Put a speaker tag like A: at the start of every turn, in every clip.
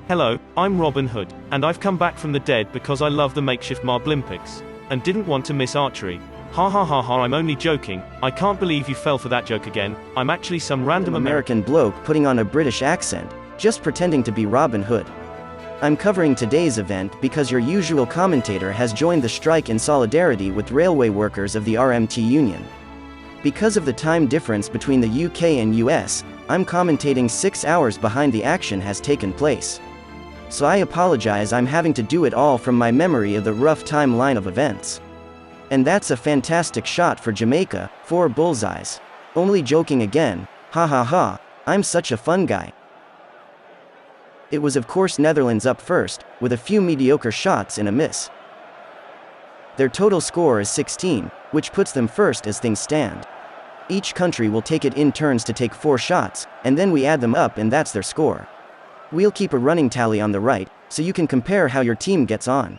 A: Hello, I'm Robin Hood, and I've come back from the dead because I love the Makeshift Marblympics, and didn't want to miss archery. Ha ha ha ha, I'm only joking. I can't believe you fell for that joke again. I'm actually some random
B: American bloke putting on a British accent, just pretending to be Robin Hood. I'm covering today's event because your usual commentator has joined the strike in solidarity with railway workers of the RMT union. Because of the time difference between the UK and US, I'm commentating 6 hours behind the action has taken place. So I apologize, I'm having to do it all from my memory of the rough timeline of events. And that's a fantastic shot for Jamaica, 4 bullseyes. Only joking again, ha ha ha, I'm such a fun guy. It was of course Netherlands up first, with a few mediocre shots and a miss. Their total score is 16, which puts them first as things stand. Each country will take it in turns to take 4 shots, and then we add them up and that's their score. We'll keep a running tally on the right, so you can compare how your team gets on.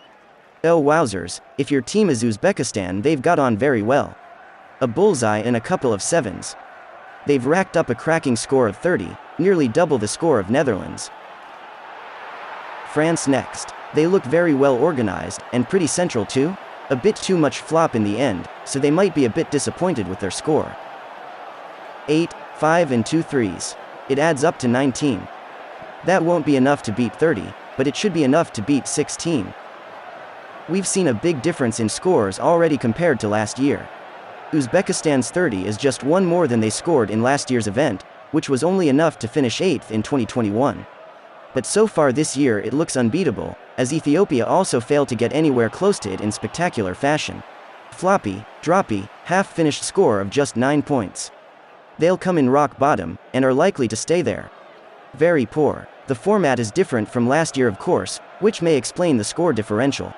B: Oh wowzers, if your team is Uzbekistan, they've got on very well. A bullseye and a couple of 7s. They've racked up a cracking score of 30, nearly double the score of Netherlands. France next. They look very well organized, and pretty central too. A bit too much flop in the end, so they might be a bit disappointed with their score. 8, 5 and 2 threes. It adds up to 19. That won't be enough to beat 30, but it should be enough to beat 16. We've seen a big difference in scores already compared to last year. Uzbekistan's 30 is just one more than they scored in last year's event, which was only enough to finish 8th in 2021. But so far this year it looks unbeatable, as Ethiopia also failed to get anywhere close to it in spectacular fashion. Floppy, droppy, half-finished score of just 9 points. They'll come in rock bottom, and are likely to stay there. Very poor. The format is different from last year of course, which may explain the score differential.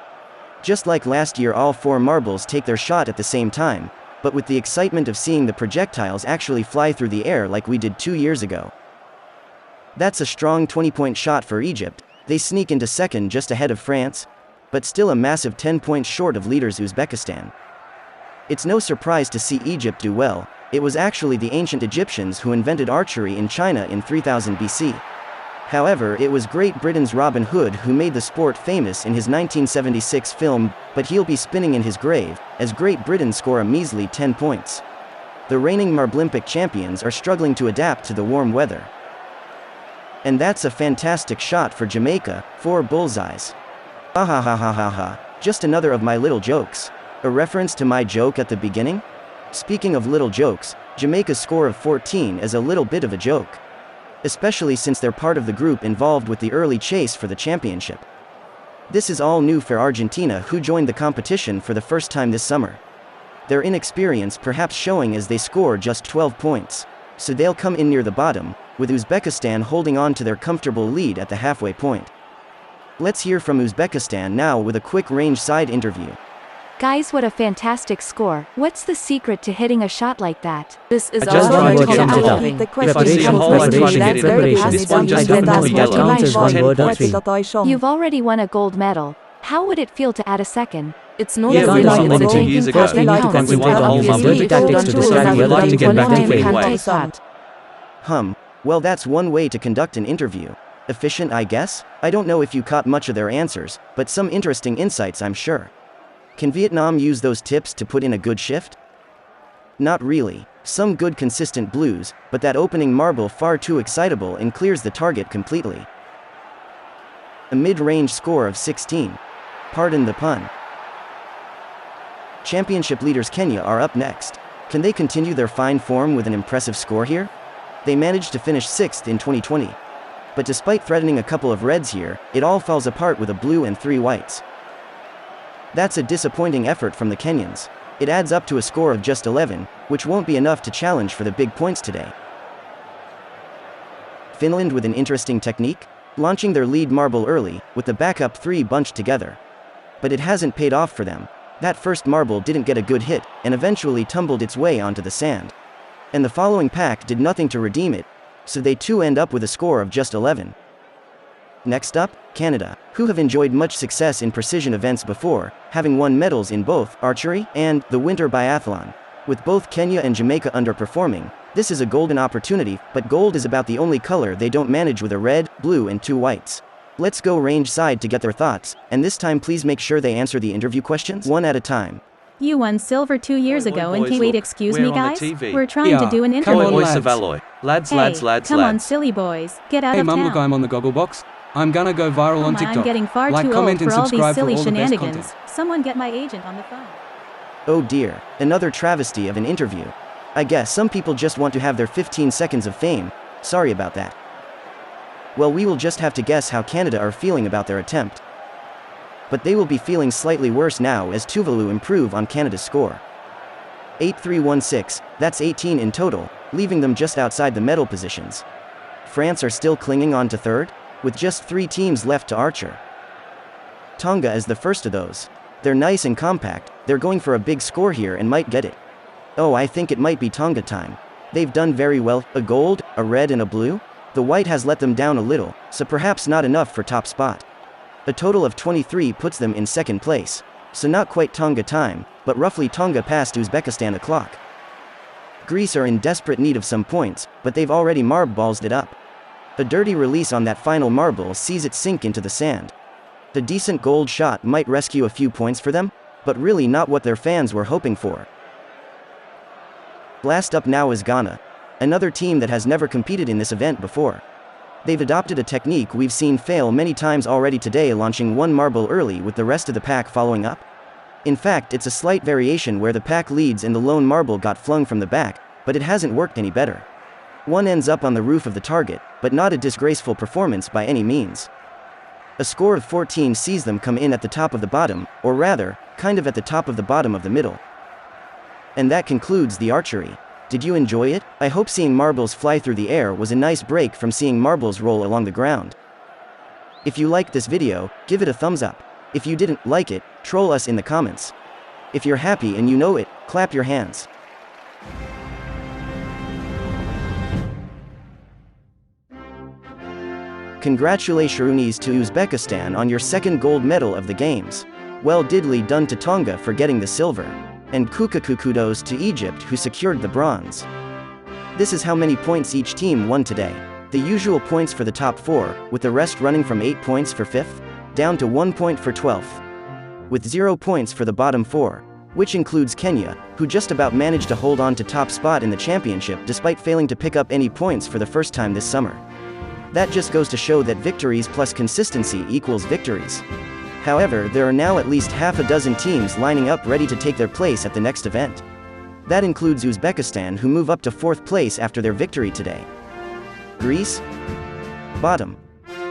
B: Just like last year all 4 marbles take their shot at the same time, but with the excitement of seeing the projectiles actually fly through the air like we did 2 years ago. That's a strong 20-point shot for Egypt. They sneak into second just ahead of France, but still a massive 10 points short of leaders Uzbekistan. It's no surprise to see Egypt do well. It was actually the ancient Egyptians who invented archery in China in 3000 BC. However, it was Great Britain's Robin Hood who made the sport famous in his 1976 film, but he'll be spinning in his grave, as Great Britain score a measly 10 points. The reigning Marblympic champions are struggling to adapt to the warm weather. And that's a fantastic shot for Jamaica, 4 bullseyes. Ha ha ha ha ha ha, just another of my little jokes. A reference to my joke at the beginning? Speaking of little jokes, Jamaica's score of 14 is a little bit of a joke. Especially since they're part of the group involved with the early chase for the championship. This is all new for Argentina, who joined the competition for the first time this summer. Their inexperience perhaps showing as they score just 12 points. So they'll come in near the bottom, with Uzbekistan holding on to their comfortable lead at the halfway point. Let's hear from Uzbekistan now with a quick range side interview.
C: Guys, what a fantastic score. What's the secret to hitting a shot like that?
D: This is
E: just
D: all
E: tried to sum it up.
D: the
E: If I see a hole, I try to get it in. This one just happened to be yellow. 10 points.
C: You've already won a gold medal. How would it feel to add a second?
D: It's not
E: Yeah, we
D: like
E: lost it 2 years ago.
C: We need to
E: And we won the whole
C: concentrate
E: Marble
C: on
E: tactics to
C: doing
E: decide the
C: something.
E: other team to get back to
C: One
E: winning.
C: time can't
B: Well that's one way to conduct an interview. Efficient I guess? I don't know if you caught much of their answers, but some interesting insights I'm sure. Can Vietnam use those tips to put in a good shift? Not really. Some good consistent blues, but that opening marble far too excitable and clears the target completely. A mid-range score of 16. Pardon the pun. Championship leaders Kenya are up next. Can they continue their fine form with an impressive score here? They managed to finish 6th in 2020. But despite threatening a couple of reds here, it all falls apart with a blue and 3 whites. That's a disappointing effort from the Kenyans. It adds up to a score of just 11, which won't be enough to challenge for the big points today. Finland with an interesting technique, launching their lead marble early, with the backup 3 bunched together. But it hasn't paid off for them. That first marble didn't get a good hit, and eventually tumbled its way onto the sand. And the following pack did nothing to redeem it, so they too end up with a score of just 11. Next up, Canada, who have enjoyed much success in precision events before, having won medals in both archery and the winter biathlon. With both Kenya and Jamaica underperforming, this is a golden opportunity, but gold is about the only color they don't manage with a red, blue and 2 whites. Let's go range side to get their thoughts, and this time please make sure they answer the interview questions one at a time.
D: You won silver 2 years ago and wait, excuse me guys? We're trying
F: Yeah,
D: to do an
F: come
D: interview.
F: on,
G: Oi,
F: lads.
G: Savaloi. Lads,
D: Hey,
G: lads, lads,
D: come on
G: lads.
D: silly boys, get out
F: Hey
D: of
F: mum,
D: town.
F: look, I'm on the Gogglebox. I'm gonna go viral on
D: Come
F: TikTok.
D: I'm getting far
F: like,
D: too
F: comment,
D: old
F: and
D: for all these
F: subscribe
D: silly
F: for all the best
D: shenanigans.
F: content.
D: Someone get my agent on the phone.
B: Oh dear, another travesty of an interview. I guess some people just want to have their 15 seconds of fame. Sorry about that. Well, we will just have to guess how Canada are feeling about their attempt. But they will be feeling slightly worse now as Tuvalu improve on Canada's score. 8-3-1-6, that's 18 in total, leaving them just outside the medal positions. France are still clinging on to third, with just 3 teams left to Archer. Tonga is the first of those. They're nice and compact, they're going for a big score here and might get it. Oh, I think it might be Tonga time. They've done very well, a gold, a red and a blue? The white has let them down a little, so perhaps not enough for top spot. A total of 23 puts them in second place. So not quite Tonga time, but roughly Tonga past Uzbekistan o'clock. Greece are in desperate need of some points, but they've already marble-ballsed it up. A dirty release on that final marble sees it sink into the sand. The decent gold shot might rescue a few points for them, but really not what their fans were hoping for. Last up now is Ghana, another team that has never competed in this event before. They've adopted a technique we've seen fail many times already today, launching one marble early with the rest of the pack following up. In fact, it's a slight variation where the pack leads and the lone marble got flung from the back, but it hasn't worked any better. One ends up on the roof of the target, but not a disgraceful performance by any means. A score of 14 sees them come in at the top of the bottom, or rather, kind of at the top of the bottom of the middle. And that concludes the archery. Did you enjoy it? I hope seeing marbles fly through the air was a nice break from seeing marbles roll along the ground. If you liked this video, give it a thumbs up. If you didn't like it, troll us in the comments. If you're happy and you know it, clap your hands. Congratulations to Uzbekistan on your second gold medal of the games. Well diddly done to Tonga for getting the silver. And kudos to Egypt who secured the bronze. This is how many points each team won today. The usual points for the top 4, with the rest running from 8 points for 5th, down to 1 point for 12th. With 0 points for the bottom 4, which includes Kenya, who just about managed to hold on to top spot in the championship despite failing to pick up any points for the first time this summer. That just goes to show that victories plus consistency equals victories. However, there are now at least half a dozen teams lining up ready to take their place at the next event. That includes Uzbekistan, who move up to 4th place after their victory today. Greece? Bottom.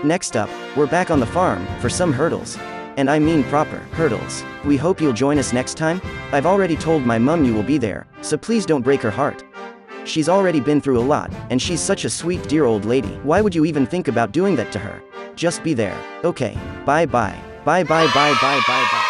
B: Next up, we're back on the farm for some hurdles. And I mean proper hurdles. We hope you'll join us next time. I've already told my mum you will be there, so please don't break her heart. She's already been through a lot, and she's such a sweet dear old lady. Why would you even think about doing that to her? Just be there. Okay, bye bye. Bye bye bye bye bye bye.